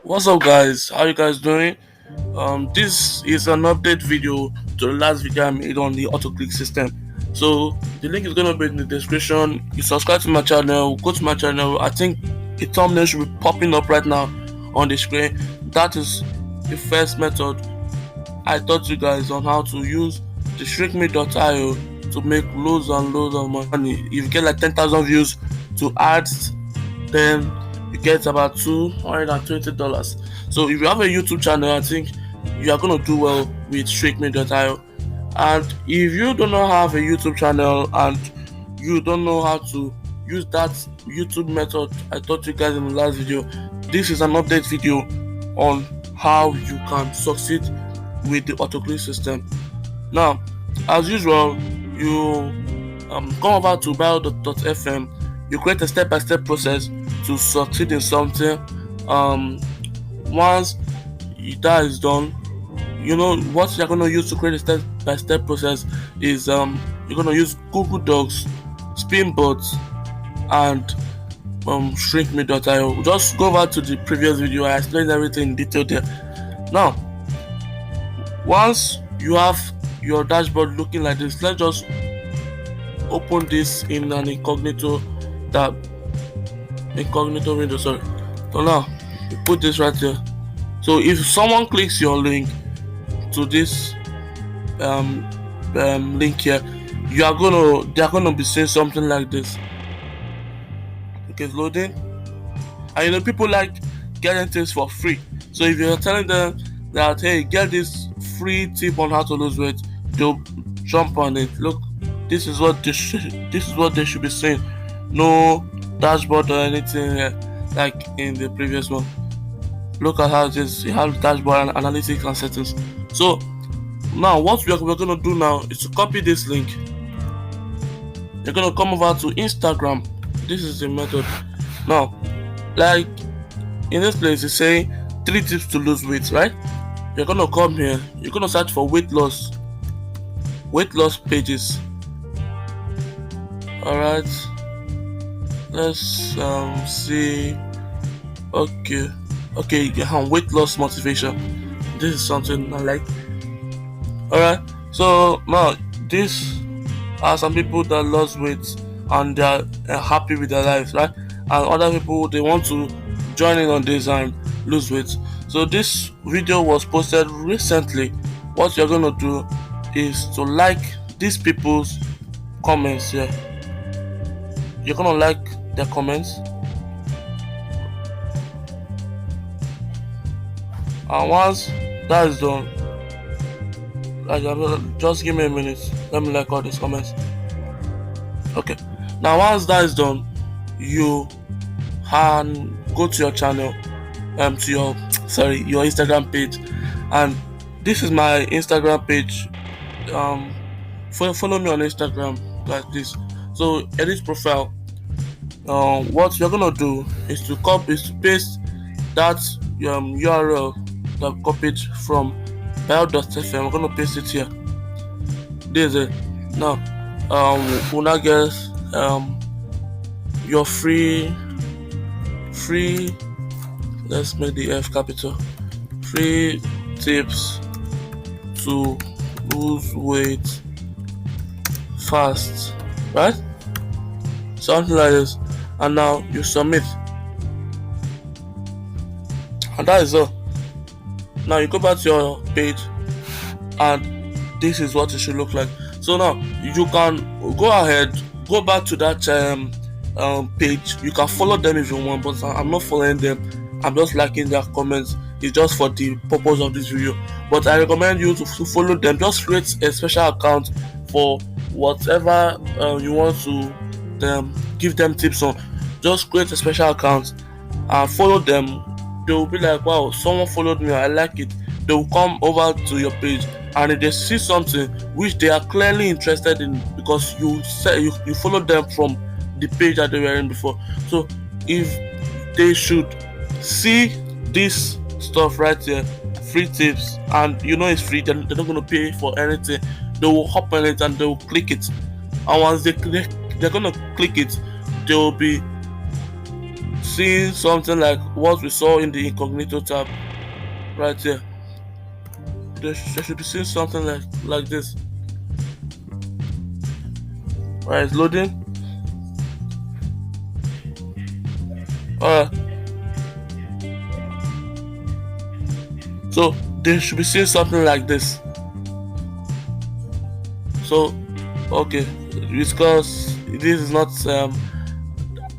What's up, guys? How you guys doing? This is an update video to the last video I made on the autoclick system. So the link is gonna be in the description. You subscribe to my channel, go to my channel. I think the thumbnail should be popping up right now on the screen. That is the first method I taught you guys on how to use the shrinkme.io to make loads and loads of money. If you get like 10,000 views to ads, then you get about $220. So if you have a YouTube channel, I think you are gonna do well with shrinkme.io. And if you do not have a YouTube channel and you don't know how to use that YouTube method I taught you guys in the last video, this is an update video on how you can succeed with the autoclick system. Now, as usual, you come over to bio.fm. You create a step-by-step process to succeed in something. Once that is done, you know what you're going to use to create a step-by-step process is you're going to use Google Docs, Spinbots, and shrinkme.io. Just go over to the previous video. I explained everything in detail there. Now, once you have your dashboard looking like this, let's just open this in an incognito window. So now you put this right here. So if someone clicks your link to this link here, they're gonna be seeing something like this. Okay, it's loading. And people like getting things for free. So if you're telling them that, hey, get this free tip on how to lose weight, they'll jump on it. Look, this is what they should be saying. No dashboard or anything like in the previous one. Look at how it is. You have dashboard and analytics and settings. So now what we're gonna do now is to copy this link. You're gonna come over to Instagram. This is the method. Now, like in this place, it's saying 3 tips to lose weight, right? You're gonna come here. You're gonna search for weight loss pages. All right. Let's see. Okay, weight loss motivation. This is something I like. All right. So now these are some people that lost weight and they are happy with their lives, right? And other people, they want to join in on this and lose weight. So this video was posted recently. What you're gonna do is to like these people's comments here. You're gonna like their comments, and once that is done, just give me a minute. Let me like all these comments. Okay. Now once that is done, you can go to your channel, to your Instagram page, and this is my Instagram page. Follow me on Instagram like this. So edit profile. What you're gonna do is to paste that URL that copied from bio.fm. I'm gonna paste it here. This is it. Now we'll now get your free, let's make the F capital, free tips to lose weight fast, right? Something like this. And now you submit, and that is all. Now you go back to your page, and this is what it should look like. So now you can go ahead, go back to that page. You can follow them if you want, but I'm not following them. I'm just liking their comments. It's just for the purpose of this video. But I recommend you to follow them. Just create a special account for whatever you want to give them tips on. Just create a special account and follow them. They will be like, wow, someone followed me, I like it. They will come over to your page, and if they see something which they are clearly interested in, because you followed them from the page that they were in before. So if they should see this stuff right here, free tips, and it's free, they're not going to pay for anything, they will hop on it and they will click it. And once they're going to click it, they will be seeing something like what we saw in the incognito tab right here. They should be seeing something like this. Alright, it's loading. Alright, so they should be seeing something like this. So okay, because this is not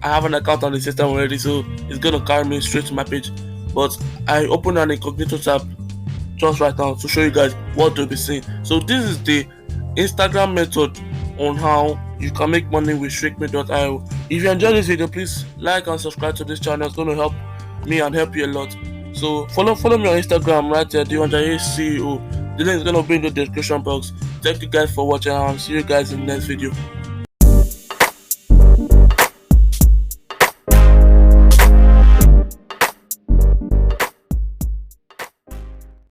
I have an account on the system already, so it's gonna carry me straight to my page. But I open an incognito tab just right now to show you guys what they'll be seeing. So this is the Instagram method on how you can make money with ShakeMe.io. If you enjoyed this video, please like and subscribe to this channel. It's going to help me and help you a lot. So follow me on Instagram right here, the C.E.O. The link is going to be in the description box. Thank you guys for watching, and I'll see you guys in the next video.